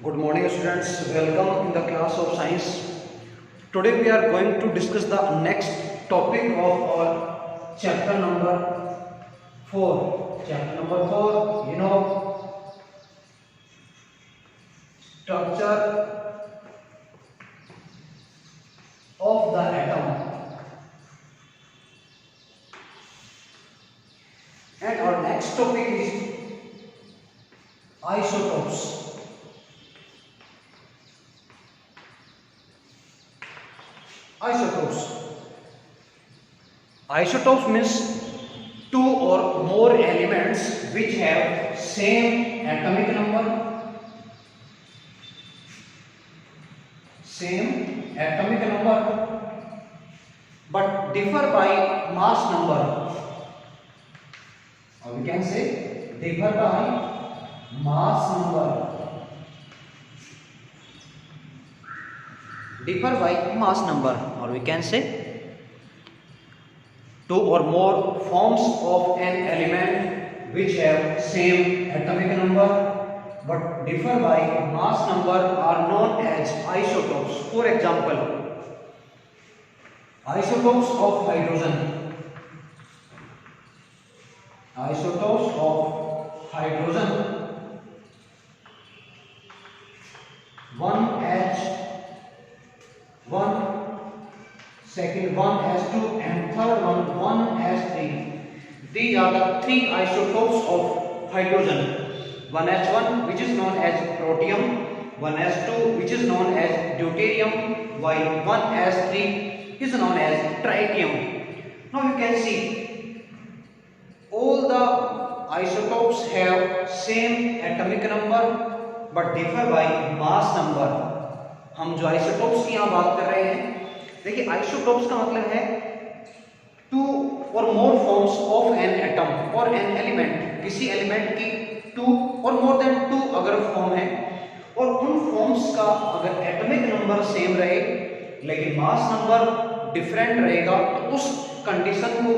Good morning students, welcome in the class of science. Today we are going to discuss the next topic of our chapter number 4. Chapter number 4, structure of the atom. And our next topic is isotopes. Isotopes means two or more elements which have same atomic number, but differ by mass number, or we can say differ by mass number. Or we can say two or more forms of an element which have same atomic number but differ by mass number are known as isotopes. For example, isotopes of hydrogen. One H, second 1s2, and third one 1s3. These are the three isotopes of hydrogen. 1s1 which is known as protium, 1s2 which is known as deuterium, while 1s3 is known as tritium. Now you can see all the isotopes have same atomic number but differ by mass number. हम जो isotopes की यहाँ बात कर रहे हैं, देखिए isotopes का मतलब है to or more forms of an atom और एन एलिमेंट. किसी एलिमेंट की to or more than to अगर फॉर्म है और उन फॉर्म्स का अगर एटॉमिक नंबर सेम रहे लेकिन मास नंबर डिफरेंट रहेगा तो उस कंडीशन को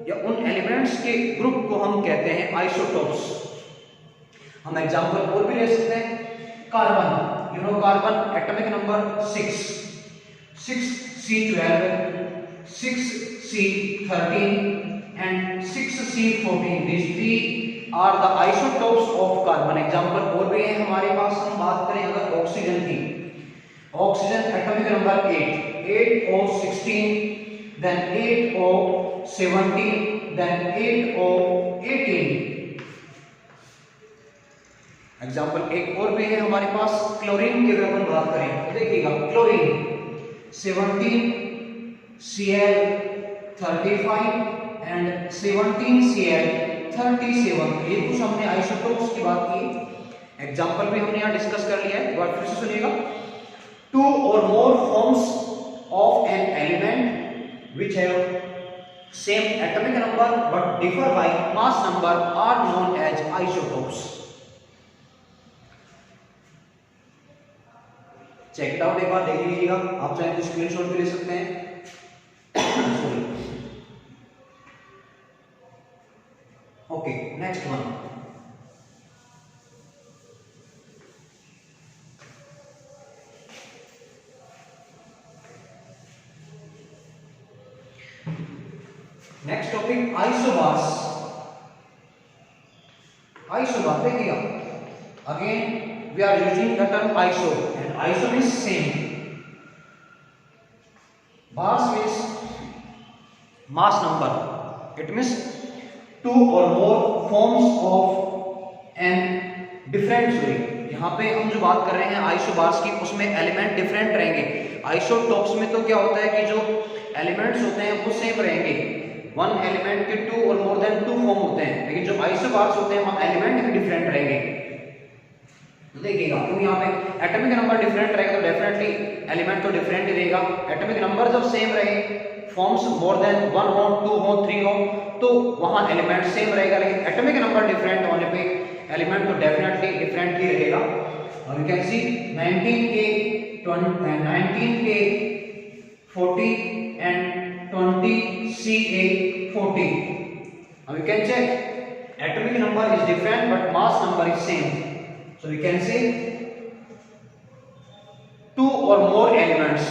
या उन एलिमेंट्स के ग्रुप को हम कहते हैं आइसोटोप्स. हम एग्जांपल और भी ले सकते हैं. Carbon, carbon atomic number 6C12, 6C13 and 6C14. These three are the isotopes of carbon. Example और भी है हमारे पास. हम बात करें अगर ऑक्सीजन की, oxygen atomic number 8O16, then 8O17, then 8O18. Example एक और भी है हमारे पास. क्लोरीन की अगर हम बात करें तो देखिएगा क्लोरीन 17Cl35 एंड 17Cl37. ये कुछ हमने आइसोटोप्स की बात की. एग्जाम्पल भी हमने यहाँ डिस्कस कर लिया है. बात फिर से सुनिएगा. Two or more forms of an element which have same atomic number but differ by mass number are known as isotopes. Check it out एक बार देख लीजिएगा. आप चाहे तो स्क्रीनशॉट भी ले सकते हैं. Okay, next one. Next topic isobars. Isobar देखिएगा. Again we are using the term iso and iso means same. Bars means mass number. It means two or more forms of an different solid. यहाँ पे हम जो बात कर रहे हैं isobars की, उसमें एलिमेंट डिफरेंट रहेंगे. आइसोटॉप्स में तो क्या होता है कि जो एलिमेंट्स होते हैं वो सेम रहेंगे. वन एलिमेंट के to or more than to form होते हैं, लेकिन जो आइसोबार्स होते हैं वहाँ एलिमेंट भी डिफरेंट रहेंगे. देखिएगा क्योंकि यहाँ पे एटॉमिक नंबर डिफरेंट रहेगा तो डेफिनेटली एलिमेंट तो डिफरेंट ही रहेगा. एटॉमिक नंबर जब सेम रहे, फॉर्म्स मोर देन 1 हो, 2 हो, 3 हो, तो वहाँ एलिमेंट सेम रहेगा. लेकिन एटॉमिक नंबर डिफरेंट होने पे एलिमेंट तो डेफिनेटली डिफरेंट ही रहेगा. और you can see 19K 40 and 20Ca40. Now you can check atomic number is different but mass number is same. So we can say more elements,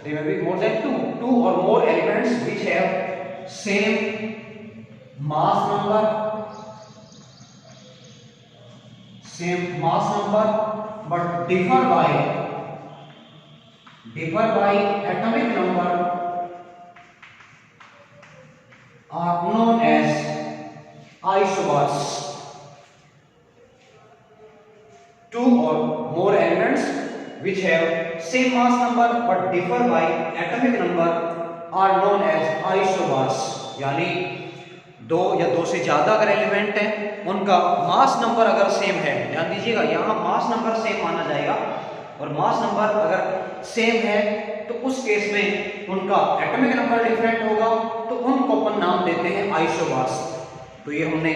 there may be more than two or more elements which have same mass number but differ by atomic number are known as isobars. Two or more elements which have same mass number but differ by atomic number are known as isobars. यानी दो या दो से ज्यादा अगर element है उनका mass number अगर सेम है, ध्यान दीजिएगा यहाँ मास नंबर सेम माना जाएगा, और मास नंबर अगर सेम है तो उस केस में उनका एटॉमिक नंबर डिफरेंट होगा, तो उनको अपन नाम देते हैं आइसोबार्स। तो ये हमने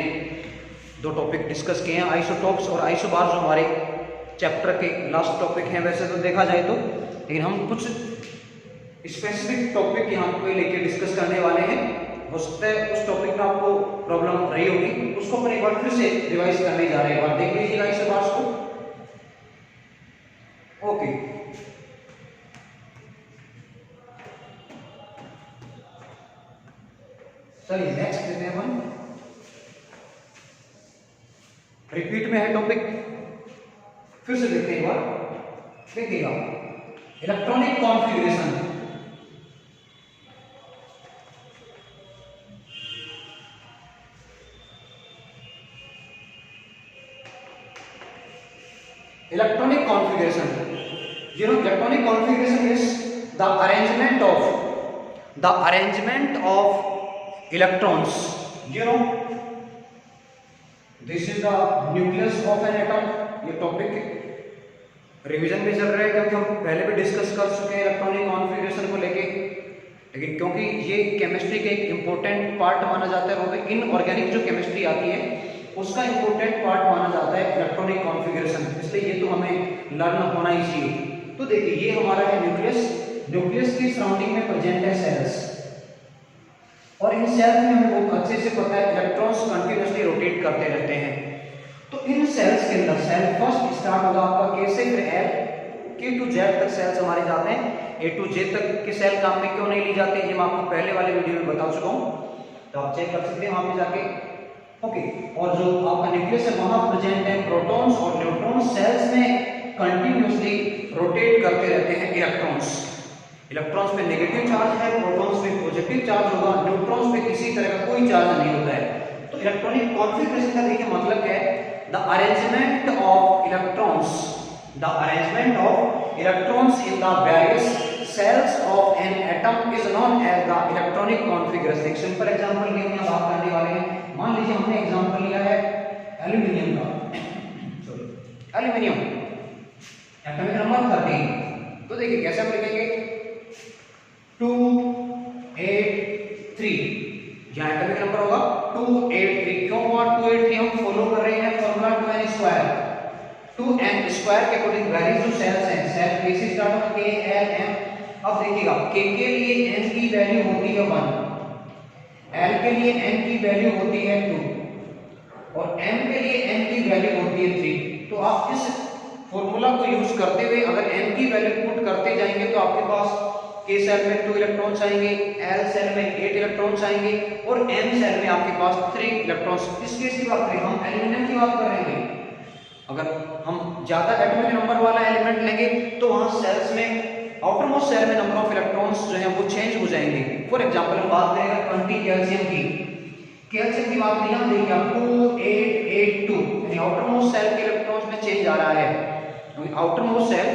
दो टॉपिक डिस्कस किए हैं, आइसोटोप्स और आइसोबार्स, जो हमारे चैप्टर के लास्ट टॉपिक हैं वैसे तो देखा जाए तो, लेकिन हम कुछ स्पेसिफिक टॉपिक यहाँ पे लेके डिस्कस करने वाले हैं। हो सकता है उस टॉपिक में आपको प्रॉब्लम रही होगी, उसको अपन एक बार फिर से रिवाइज करने जा रहे हैं, एक बार देख लीजिएगा आइसोबार्स को। ओके, चलिए नेक्स्ट देते हैं अपन। रिपीट में है टॉपिक, फिर से देखते हैं एक बार, देखिएगा electronic configuration. Electronic configuration, you know, electronic configuration is the arrangement of electrons. You know, this is the nucleus of an atom. ये टॉपिक रिवीजन में चल रहा है क्योंकि हम पहले भी डिस्कस कर चुके हैं इलेक्ट्रॉनिक कॉन्फ़िगरेशन को लेके, लेकिन क्योंकि ये केमिस्ट्री का एक इम्पोर्टेंट पार्ट माना जाता है, वो भी इनऑर्गेनिक जो केमिस्ट्री आती है उसका इंपॉर्टेंट पार्ट माना जाता है इलेक्ट्रॉनिक कॉन्फ़िगरेशन, इसलिए ये तो हमें लर्न होना ही चाहिए। तो देखिए ये हमारा है न्यूक्लियस, न्यूक्लियस की सराउंडिंग में प्रेजेंट है सेल्स, और इन सेल्स में हमें बहुत अच्छे से पता है इलेक्ट्रॉन्स कंटिन्यूअसली रोटेट करते रहते हैं। तो इन सेल्स के अंदर सेल फर्स्ट स्टार्ट होगा आपका के से, फिर एल के टू जेड तक सेल्स हमारे जाते हैं। ए टू जे तक के सेल काम में क्यों नहीं ली जाती है, ये मैं आपको पहले वाले वीडियो में बता चुका हूँ, तो आप चेक कर सकते हैं वहां पे जाके। ओके, और जो आपका न्यूक्लियस है वहां प्रेजेंट है प्रोटॉन्स और न्यूट्रॉन्स, सेल्स में कंटिन्यूअसली रोटेट करते रहते हैं इलेक्ट्रॉन्स। इलेक्ट्रॉन्स पे नेगेटिव चार्ज है, प्रोटॉन्स पे पॉजिटिव चार्ज होगा, न्यूट्रॉन्स पे किसी तरह का कोई चार्ज नहीं होता है। तो इलेक्ट्रॉनिक कॉन्फ़िगरेशन का देखिए मतलब क्या है, the arrangement of electrons in the various cells of an atom is known as the electronic configuration। एक सिंपल एग्जांपल के हम बात करने वाले हैं। मान लीजिए हमने एग्जांपल लिया है एल्यूमिनियम का, सॉरी एल्यूमिनियम, एटॉमिक नंबर 13। तो देखिए कैसे हम लिखेंगे 283, यहाँ एटॉमिक नंबर होगा 283। क्यों हुआ 283? हम फॉलो कर रहे हैं formula 2n square. 2n square के अकॉर्डिंग वेरियस जो सेल्स हैं, सेल के से स्टार्ट होगा k l m। अब देखिएगा k के लिए n की वैल्यू होती है 1, l के लिए n की वैल्यू होती है 2 और m के लिए n की वैल्यू होती है 3। तो आप इस फॉर्मूला को यूज करते हुए अगर n की वैल्यू पुट करते जाएंगे तो आपके पास k सेल में 2 इलेक्ट्रॉन्स आएंगे, l सेल में 8 इलेक्ट्रॉन्स आएंगे और m सेल में आपके पास 3 इलेक्ट्रॉन्स। इस केस की बात करें, हम एल्यूमिनियम की बात कर रहे हैं, अगर हम ज्यादा एटॉमिक नंबर वाला एलिमेंट लेंगे तो वहां सेल्स में आउटर मोस्ट सेल में नंबर ऑफ इलेक्ट्रॉन्स जो है वो चेंज हो जाएंगे। फॉर एग्जांपल हम बात करेंगे 20 कैल्शियम की, कैल्शियम की बात यहां देखिए आप 2882, यानी आउटर मोस्ट सेल के इलेक्ट्रॉन्स में चेंज आ रहा है। आउटर मोस्ट सेल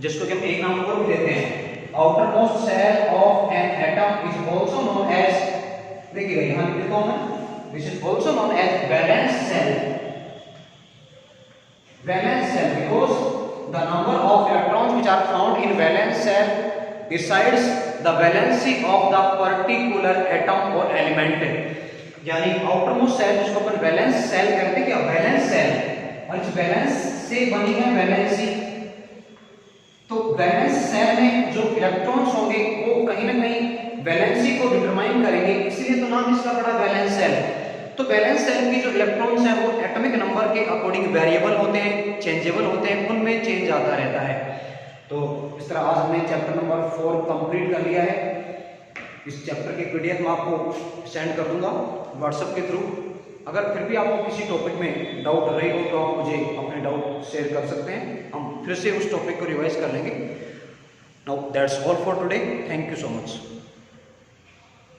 जिसको कि हम एक नाम और भी देते हैं, outer most shell of an atom is also known as, देखिएगा यहां लिख देता हूं मैं, this is also known as valence shell. valence cell because the number of electrons which are found in valence cell decides the valency of the particular atom or element। यानी outer most cell जिसको अपन valence shell कहते हैं, क्या valence shell, और इस valence से बनी है वैलेंसी। तो वैलेंस सेल में जो इलेक्ट्रॉन्स होंगे वो कहीं ना कहीं वैलेंसी को डिटरमाइन करेंगे, इसलिए तो नाम इसका पड़ा वैलेंस सेल। तो वैलेंस सेल की जो इलेक्ट्रॉन्स हैं वो एटॉमिक नंबर के अकॉर्डिंग वेरिएबल होते हैं, चेंजेबल होते हैं, उनमें चेंज आता रहता है। तो इस तरह आज हमने चैप्टर नंबर 4 कंप्लीट कर लिया है। इस चैप्टर की PDF मैं आपको सेंड कर दूंगा व्हाट्सएप के थ्रू। अगर फिर भी आपको किसी टॉपिक में डाउट रही हो तो आप मुझे अपने डाउट शेयर कर सकते हैं, हम फिर से उस टॉपिक को रिवाइज कर लेंगे। Now that's all for today, thank you so much.